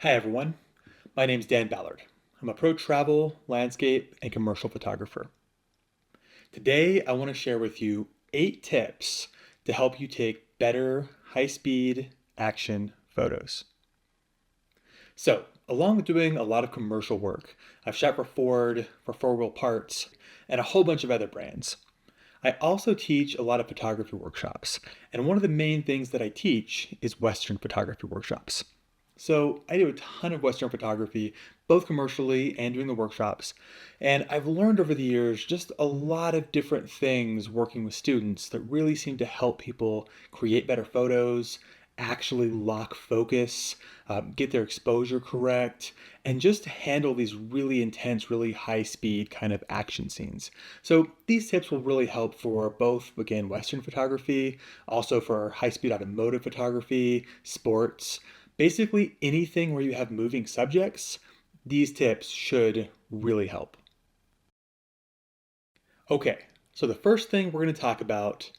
Hi everyone, my name's Dan Ballard. I'm a pro travel, landscape, and commercial photographer. Today I want to share with you 8 tips to help you take better high-speed action photos. So, along with doing a lot of commercial work, I've shot for Ford, for Four Wheel Parts, and a whole bunch of other brands. I also teach a lot of photography workshops, and one of the main things that I teach is Western photography workshops. So I do a ton of Western photography, both commercially and doing the workshops. And I've learned over the years just a lot of different things working with students that really seem to help people create better photos, actually lock focus, get their exposure correct, and just handle these really intense, really high speed kind of action scenes. So these tips will really help for both, again, Western photography, also for high speed automotive photography, sports. Basically, anything where you have moving subjects, these tips should really help. Okay, so the first thing we're going to talk about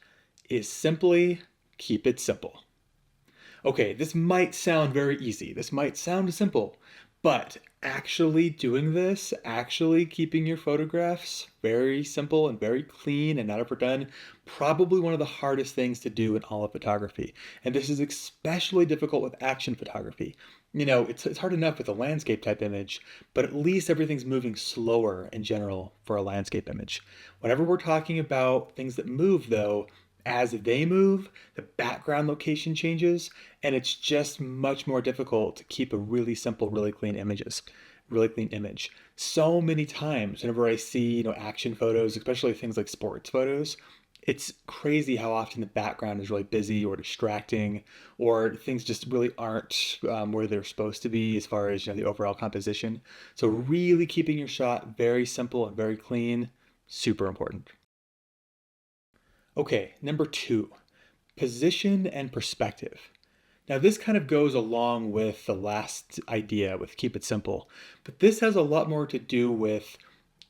is simply keep it simple. Okay, this might sound very easy. This might sound simple, but actually doing this, actually keeping your photographs very simple and very clean and not overdone, probably one of the hardest things to do in all of photography. And this is especially difficult with action photography. It's hard enough with a landscape type image, but at least everything's moving slower in general for a landscape image. Whenever we're talking about things that move, though, as they move, the background location changes, and it's just much more difficult to keep a really simple, really clean image. So many times whenever I see, action photos, especially things like sports photos, it's crazy how often the background is really busy or distracting, or things just really aren't where they're supposed to be as far as the overall composition. So really keeping your shot very simple and very clean, super important. Okay, number 2, position and perspective. Now, this kind of goes along with the last idea with keep it simple, but this has a lot more to do with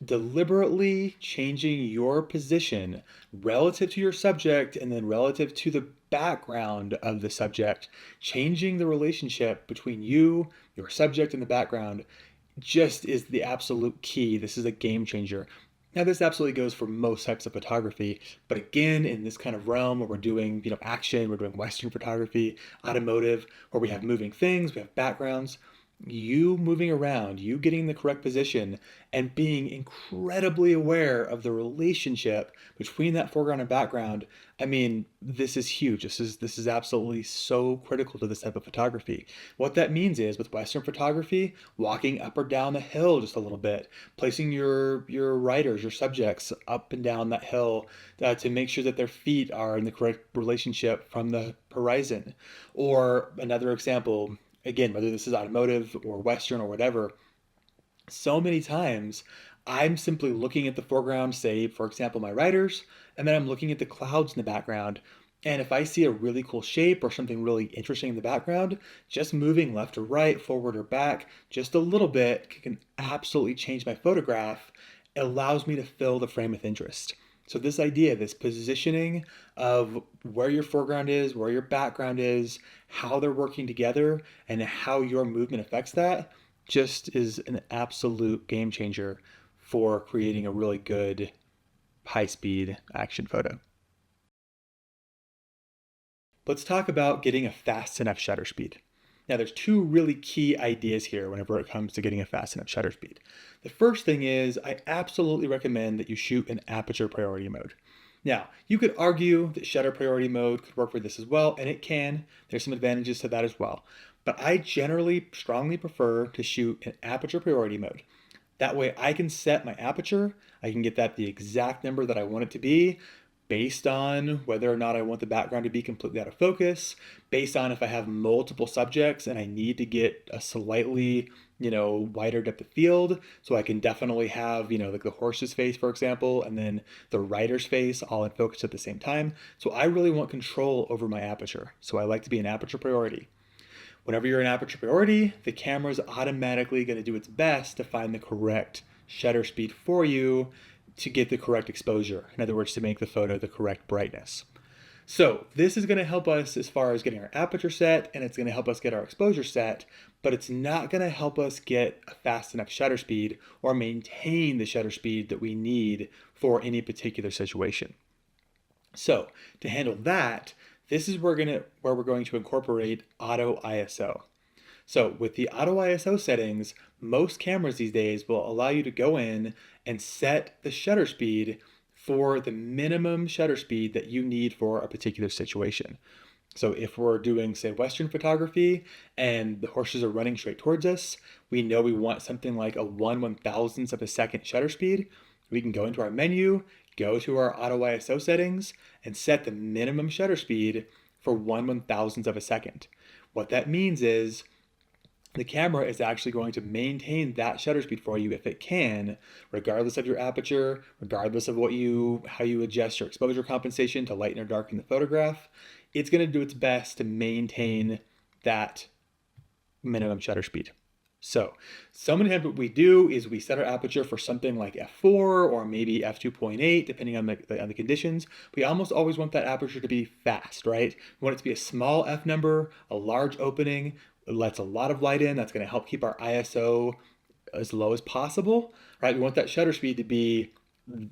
deliberately changing your position relative to your subject and then relative to the background of the subject, changing the relationship between you, your subject, and the background just is the absolute key. This is a game changer. Now, this absolutely goes for most types of photography, but again, in this kind of realm where we're doing, action, we're doing Western photography, automotive, where we have moving things, we have backgrounds, you moving around, you getting the correct position, and being incredibly aware of the relationship between that foreground and background. I mean, this is huge. This is absolutely so critical to this type of photography. What that means is with Western photography, walking up or down the hill just a little bit, placing your writers, your subjects up and down that hill to make sure that their feet are in the correct relationship from the horizon. Or another example, again, whether this is automotive or Western or whatever, so many times I'm simply looking at the foreground, say, for example, my writers, and then I'm looking at the clouds in the background. And if I see a really cool shape or something really interesting in the background, just moving left or right, forward or back, just a little bit can absolutely change my photograph. It allows me to fill the frame with interest. So this idea, this positioning of where your foreground is, where your background is, how they're working together, and how your movement affects that, just is an absolute game changer for creating a really good high speed action photo. Let's talk about getting a fast enough shutter speed. Now, there's two really key ideas here whenever it comes to getting a fast enough shutter speed. The first thing is I absolutely recommend that you shoot in aperture priority mode. Now, you could argue that shutter priority mode could work for this as well, and it can. There's some advantages to that as well. But I generally strongly prefer to shoot in aperture priority mode. That way I can set my aperture, I can get that the exact number that I want it to be based on whether or not I want the background to be completely out of focus, based on if I have multiple subjects and I need to get a slightly, wider depth of field. So I can definitely have, like the horse's face, for example, and then the rider's face all in focus at the same time. So I really want control over my aperture. So I like to be in aperture priority. Whenever you're in aperture priority, the camera is automatically going to do its best to find the correct shutter speed for you to get the correct exposure. In other words, to make the photo the correct brightness. So this is going to help us as far as getting our aperture set, and it's going to help us get our exposure set. but it's not going to help us get a fast enough shutter speed or maintain the shutter speed that we need for any particular situation. So to handle that, this is where we're going to incorporate auto ISO. So with the auto ISO settings, most cameras these days will allow you to go in and set the shutter speed for the minimum shutter speed that you need for a particular situation. So if we're doing, say, Western photography and the horses are running straight towards us, we know we want something like a 1/1000th of a second shutter speed. We can go into our menu, go to our auto ISO settings, and set the minimum shutter speed for 1/1000th of a second. What that means is the camera is actually going to maintain that shutter speed for you if it can, regardless of your aperture, regardless of how you adjust your exposure compensation to lighten or darken the photograph. It's going to do its best to maintain that minimum shutter speed. So many times what we do is we set our aperture for something like f4 or maybe f2.8, depending on the conditions. We almost always want that aperture to be fast, right? We want it to be a small f number, a large opening. It lets a lot of light in. That's going to help keep our ISO as low as possible, right? We want that shutter speed to be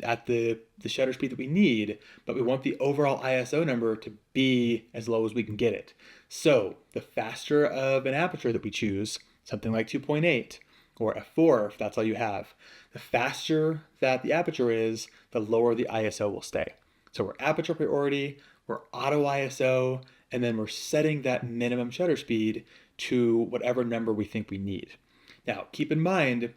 at the shutter speed that we need, but we want the overall ISO number to be as low as we can get it. So the faster of an aperture that we choose, something like 2.8 or f4 if that's all you have, the faster that the aperture is, the lower the ISO will stay. So we're aperture priority, we're auto ISO, and then we're setting that minimum shutter speed to whatever number we think we need. Now, keep in mind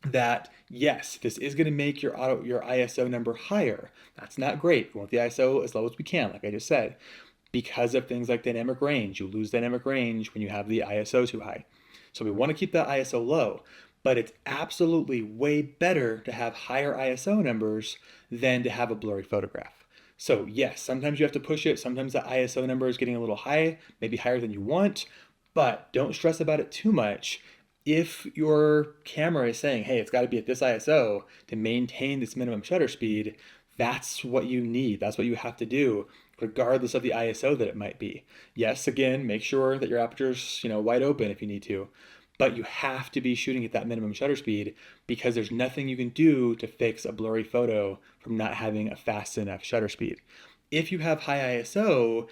that yes, this is going to make your ISO number higher. That's not great. We want the ISO as low as we can, like I just said. Because of things like dynamic range, you lose dynamic range when you have the ISO too high. So we want to keep that ISO low, but it's absolutely way better to have higher ISO numbers than to have a blurry photograph. So yes, sometimes you have to push it. Sometimes the ISO number is getting a little high, maybe higher than you want, but don't stress about it too much. If your camera is saying, hey, it's got to be at this ISO to maintain this minimum shutter speed, that's what you need. That's what you have to do, regardless of the ISO that it might be. Yes, again, make sure that your aperture's, wide open if you need to, but you have to be shooting at that minimum shutter speed because there's nothing you can do to fix a blurry photo from not having a fast enough shutter speed. If you have high ISO,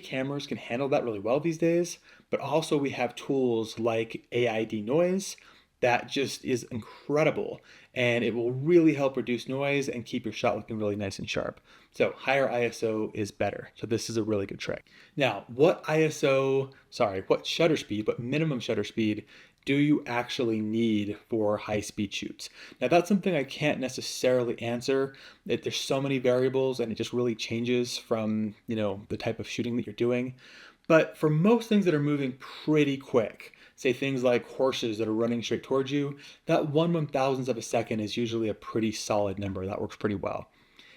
cameras can handle that really well these days, but also we have tools like AI denoise that just is incredible, and it will really help reduce noise and keep your shot looking really nice and sharp. So higher ISO is better. So this is a really good trick. Now, what shutter speed, what minimum shutter speed do you actually need for high speed shoots? Now that's something I can't necessarily answer. There's so many variables and it just really changes from, the type of shooting that you're doing. But for most things that are moving pretty quick, say things like horses that are running straight towards you, that 1/1000th of a second is usually a pretty solid number. That works pretty well.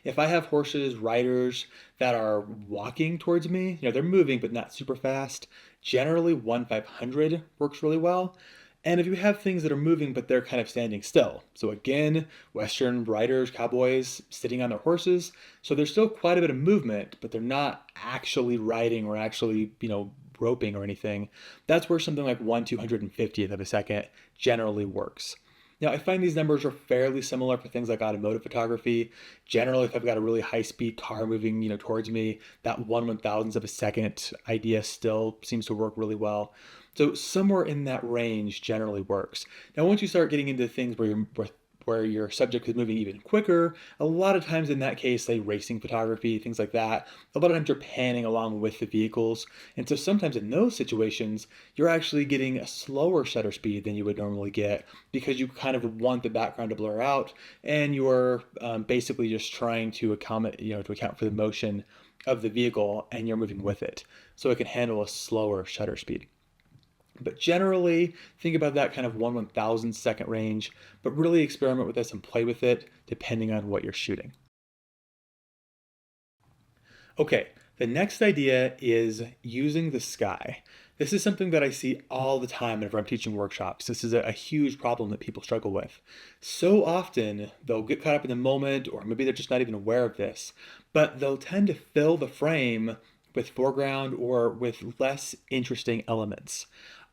If I have horses, riders that are walking towards me, they're moving but not super fast, generally 1/500 works really well. And if you have things that are moving but they're kind of standing still, so again, Western riders, cowboys sitting on their horses, so there's still quite a bit of movement, but they're not actually riding or actually, roping or anything. That's where something like 1/250th of a second generally works. Now, I find these numbers are fairly similar for things like automotive photography. Generally, if I've got a really high-speed car moving, towards me, that 1/1000th of a second idea still seems to work really well. So somewhere in that range generally works. Now, once you start getting into things where your subject is moving even quicker, a lot of times in that case, say racing photography, things like that, a lot of times you're panning along with the vehicles. And so sometimes in those situations, you're actually getting a slower shutter speed than you would normally get because you kind of want the background to blur out and you're basically just trying to account for the motion of the vehicle and you're moving with it. So it can handle a slower shutter speed. But generally, think about that kind of 1/1000 second range, but really experiment with this and play with it depending on what you're shooting. Okay, the next idea is using the sky. This is something that I see all the time whenever I'm teaching workshops. This is a huge problem that people struggle with. So often, they'll get caught up in the moment, or maybe they're just not even aware of this, but they'll tend to fill the frame with foreground or with less interesting elements.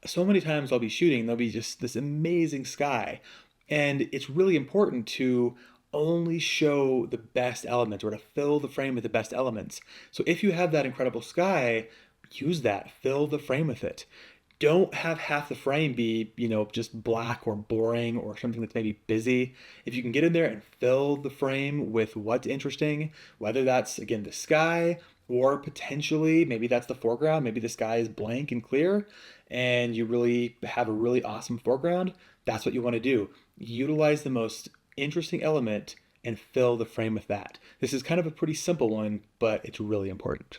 So many times I'll be shooting, there'll be just this amazing sky. And it's really important to only show the best elements or to fill the frame with the best elements. So if you have that incredible sky, use that, fill the frame with it. Don't have half the frame be, just black or boring or something that's maybe busy. If you can get in there and fill the frame with what's interesting, whether that's, again, the sky or potentially maybe that's the foreground, maybe the sky is blank and clear and you really have a really awesome foreground, that's what you want to do. Utilize the most interesting element and fill the frame with that. This is kind of a pretty simple one, but it's really important.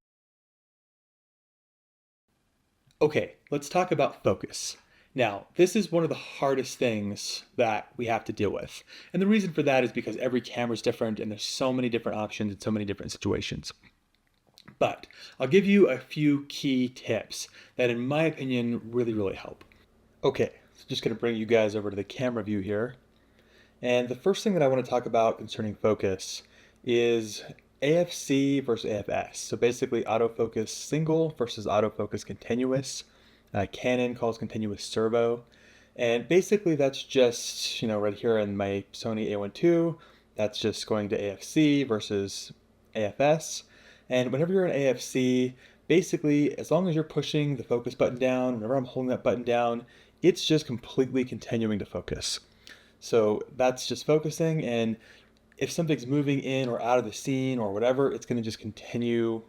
Okay, let's talk about focus. Now, this is one of the hardest things that we have to deal with. And the reason for that is because every camera is different and there's so many different options in so many different situations. But I'll give you a few key tips that, in my opinion, really, really help. Okay, so just going to bring you guys over to the camera view here. And the first thing that I want to talk about concerning focus is AFC versus AFS. So basically autofocus single versus autofocus continuous. Canon calls continuous servo. And basically that's just, right here in my Sony A1 II, that's just going to AFC versus AFS. And whenever you're in AFC, basically as long as you're pushing the focus button down, whenever I'm holding that button down, it's just completely continuing to focus. So that's just focusing, and if something's moving in or out of the scene or whatever, it's going to just continue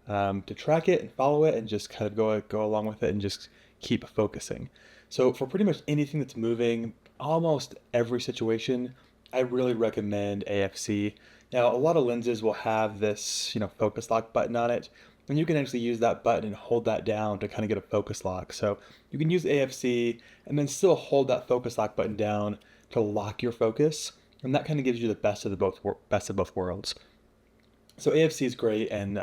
to track it and follow it and just kind of go along with it and just keep focusing. So for pretty much anything that's moving, almost every situation, I really recommend AFC. Now, a lot of lenses will have this, focus lock button on it, and you can actually use that button and hold that down to kind of get a focus lock. So you can use AFC and then still hold that focus lock button down to lock your focus, and that kind of gives you the best of both worlds. So AFC is great and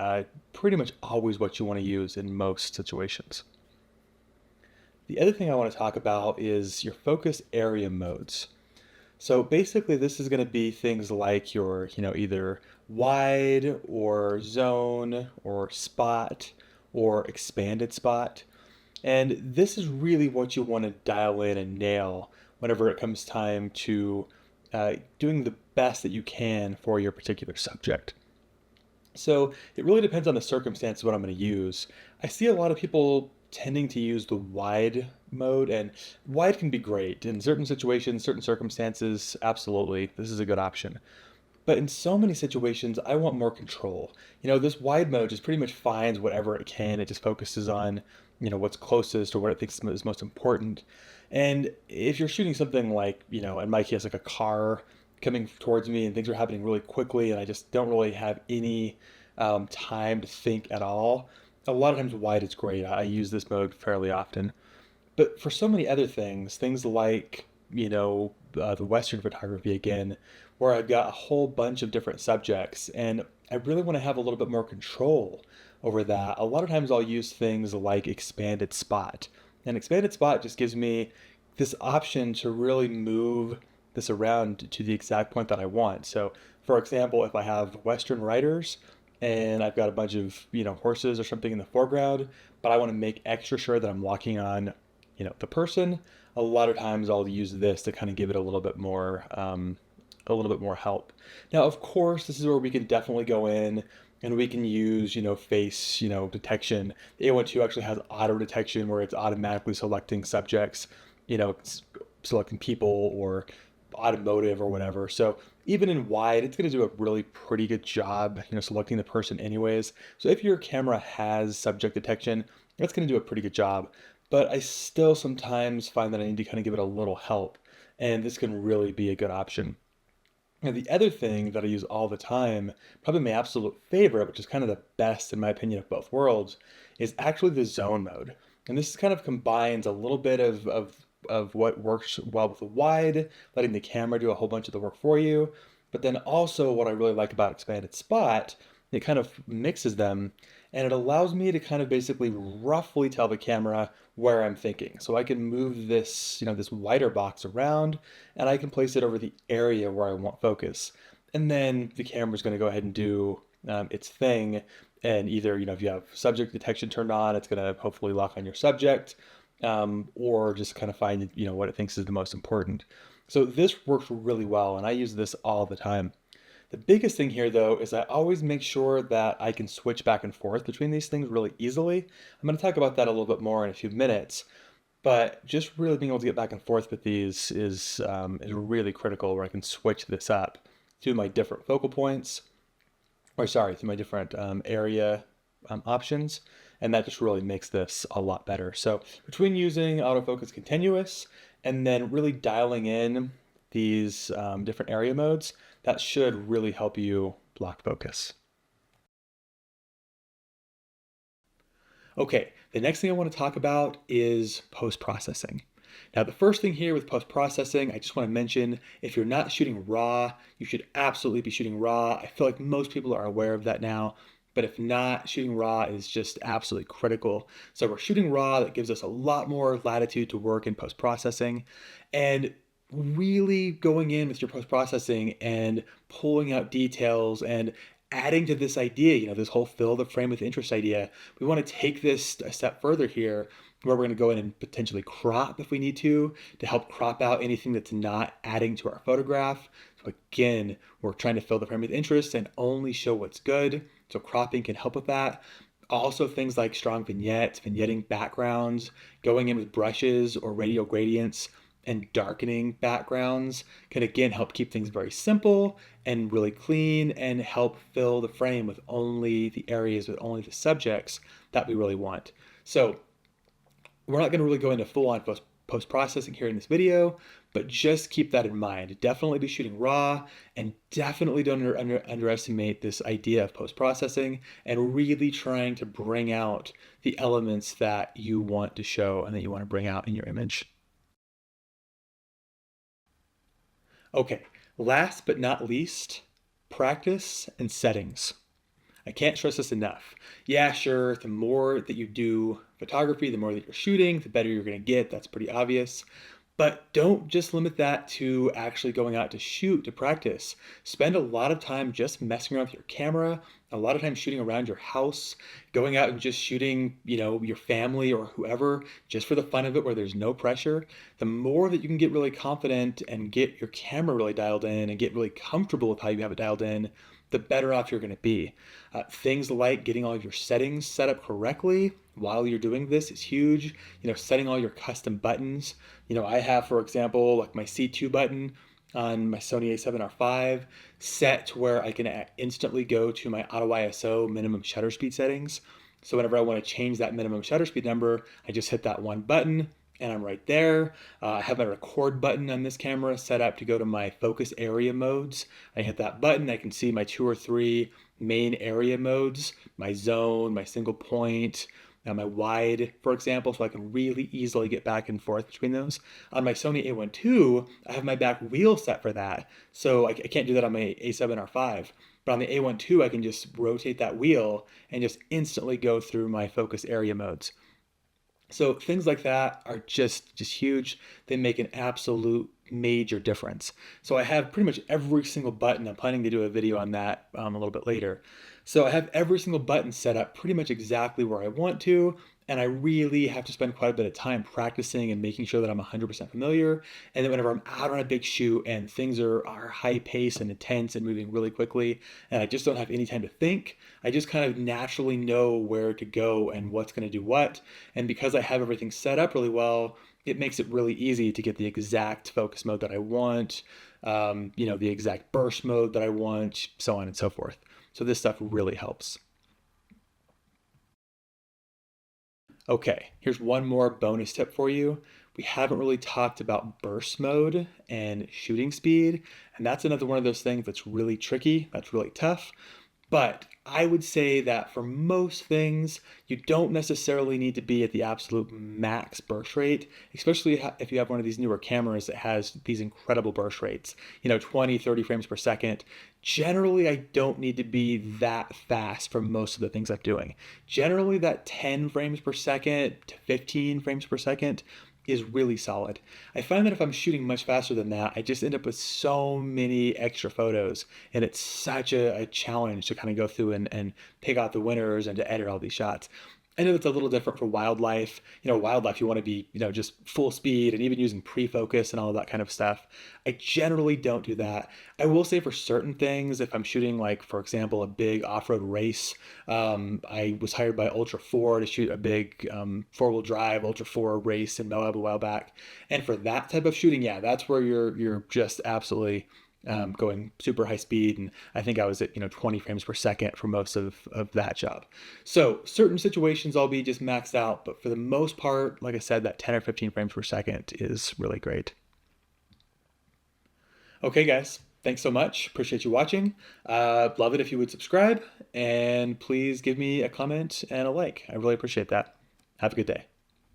pretty much always what you want to use in most situations. The other thing I want to talk about is your focus area modes. So basically this is going to be things like your, either wide or zone or spot or expanded spot. And this is really what you want to dial in and nail whenever it comes time to doing the best that you can for your particular subject. So it really depends on the circumstances what I'm going to use. I see a lot of people tending to use the wide mode, and wide can be great in certain situations, certain circumstances. Absolutely, this is a good option. But in so many situations, I want more control. This wide mode just pretty much finds whatever it can. It just focuses on, what's closest or what it thinks is most important. And if you're shooting something like, in my case, like a car coming towards me and things are happening really quickly and I just don't really have any time to think at all, a lot of times wide is great. I use this mode fairly often. But for so many other things, things like, the Western photography again, where I've got a whole bunch of different subjects and I really want to have a little bit more control over that. A lot of times I'll use things like expanded spot. And expanded spot just gives me this option to really move this around to the exact point that I want. So, for example, if I have Western riders and I've got a bunch of, horses or something in the foreground, but I want to make extra sure that I'm locking on, the person, a lot of times I'll use this to kind of give it a little bit more help. Now, of course, this is where we can definitely go in and we can use, face, detection. The A1 II actually has auto detection where it's automatically selecting subjects, it's selecting people or automotive or whatever. So even in wide, it's going to do a really pretty good job, selecting the person anyways. So if your camera has subject detection, it's going to do a pretty good job. But I still sometimes find that I need to kind of give it a little help, and this can really be a good option. And the other thing that I use all the time, probably my absolute favorite, which is kind of the best in my opinion of both worlds, is actually the zone mode. And this kind of combines a little bit of what works well with the wide, letting the camera do a whole bunch of the work for you. But then also what I really like about expanded spot, it kind of mixes them and it allows me to kind of basically roughly tell the camera where I'm thinking. So I can move this, this wider box around and I can place it over the area where I want focus. And then the camera's going to go ahead and do its thing. And either, if you have subject detection turned on, it's going to hopefully lock on your subject. or just kind of find, what it thinks is the most important. So this works really well, and I use this all the time. The biggest thing here, though, is I always make sure that I can switch back and forth between these things really easily. I'm going to talk about that a little bit more in a few minutes, but just really being able to get back and forth with these is really critical, where I can switch this up to my different focal points, or sorry, to my different area options, and that just really makes this a lot better. So between using autofocus continuous and then really dialing in these different area modes, that should really help you block focus. Okay, the next thing I want to talk about is post-processing. Now, the first thing here with post-processing, I just want to mention, if you're not shooting RAW, you should absolutely be shooting RAW. I feel like most people are aware of that now, but if not, shooting RAW is just absolutely critical. So we're shooting RAW, that gives us a lot more latitude to work in post-processing, and really going in with your post-processing and pulling out details and adding to this idea, this whole fill the frame with interest idea. We want to take this a step further here, where we're going to go in and potentially crop if we need to help crop out anything that's not adding to our photograph. So again, we're trying to fill the frame with interest and only show what's good. So cropping can help with that. Also, things like strong vignettes, vignetting backgrounds, going in with brushes or radial gradients, and darkening backgrounds can again help keep things very simple and really clean, and help fill the frame with only the areas, with only the subjects that we really want. So we're not going to really go into full-on post-processing here in this video, but just keep that in mind. Definitely be shooting RAW, and definitely don't underestimate this idea of post-processing and really trying to bring out the elements that you want to show and that you want to bring out in your image. Okay, last but not least, practice and settings. I can't stress this enough. Yeah, sure, the more that you do photography, the more that you're shooting, the better you're going to get. That's pretty obvious. But don't just limit that to actually going out to shoot, to practice. Spend a lot of time just messing around with your camera, a lot of time shooting around your house, going out and just shooting, your family or whoever, just for the fun of it, where there's no pressure. The more that you can get really confident and get your camera really dialed in and get really comfortable with how you have it dialed in, the better off you're going to be. Things like getting all of your settings set up correctly while you're doing this is huge. Setting all your custom buttons. I have, for example, like my C2 button on my Sony a7R5 set to where I can instantly go to my auto ISO minimum shutter speed settings. So whenever I want to change that minimum shutter speed number, I just hit that one button and I'm right there. I have my record button on this camera set up to go to my focus area modes. I hit that button, I can see my 2 or 3 main area modes, my zone, my single point, my wide, for example, so I can really easily get back and forth between those. On my Sony A1 II, I have my back wheel set for that, so I can't do that on my A7R5. But on the A1 II, I can just rotate that wheel and just instantly go through my focus area modes. So things like that are just huge. They make an absolute major difference. So I have pretty much every single button. I'm planning to do a video on that a little bit later. So I have every single button set up pretty much exactly where I want to, and I really have to spend quite a bit of time practicing and making sure that I'm 100% familiar. And then whenever I'm out on a big shoot and things are high pace and intense and moving really quickly, and I just don't have any time to think, I just kind of naturally know where to go and what's going to do what. And because I have everything set up really well, it makes it really easy to get the exact focus mode that I want, the exact burst mode that I want, so on and so forth. So this stuff really helps. Okay, here's one more bonus tip for you. We haven't really talked about burst mode and shooting speed, and that's another one of those things that's really tricky, that's really tough. But I would say that for most things, you don't necessarily need to be at the absolute max burst rate, especially if you have one of these newer cameras that has these incredible burst rates, 20, 30 frames per second. Generally, I don't need to be that fast for most of the things I'm doing. Generally, that 10 frames per second to 15 frames per second is really solid. I find that if I'm shooting much faster than that, I just end up with so many extra photos, and it's such a challenge to kind of go through and pick out the winners and to edit all these shots. I know it's a little different for wildlife. Wildlife, you want to be, just full speed and even using pre-focus and all of that kind of stuff. I generally don't do that. I will say for certain things, if I'm shooting, like, for example, a big off-road race, I was hired by Ultra 4 to shoot a big four-wheel drive Ultra 4 race in Moab a while back. And for that type of shooting, yeah, that's where you're just absolutely going super high speed. And I think I was at 20 frames per second for most of that job. So certain situations I'll be just maxed out, but for the most part, like I said, that 10 or 15 frames per second is really great. Okay, guys, thanks so much. Appreciate you watching. Love it if you would subscribe, and please give me a comment and a like. I really appreciate that. Have a good day.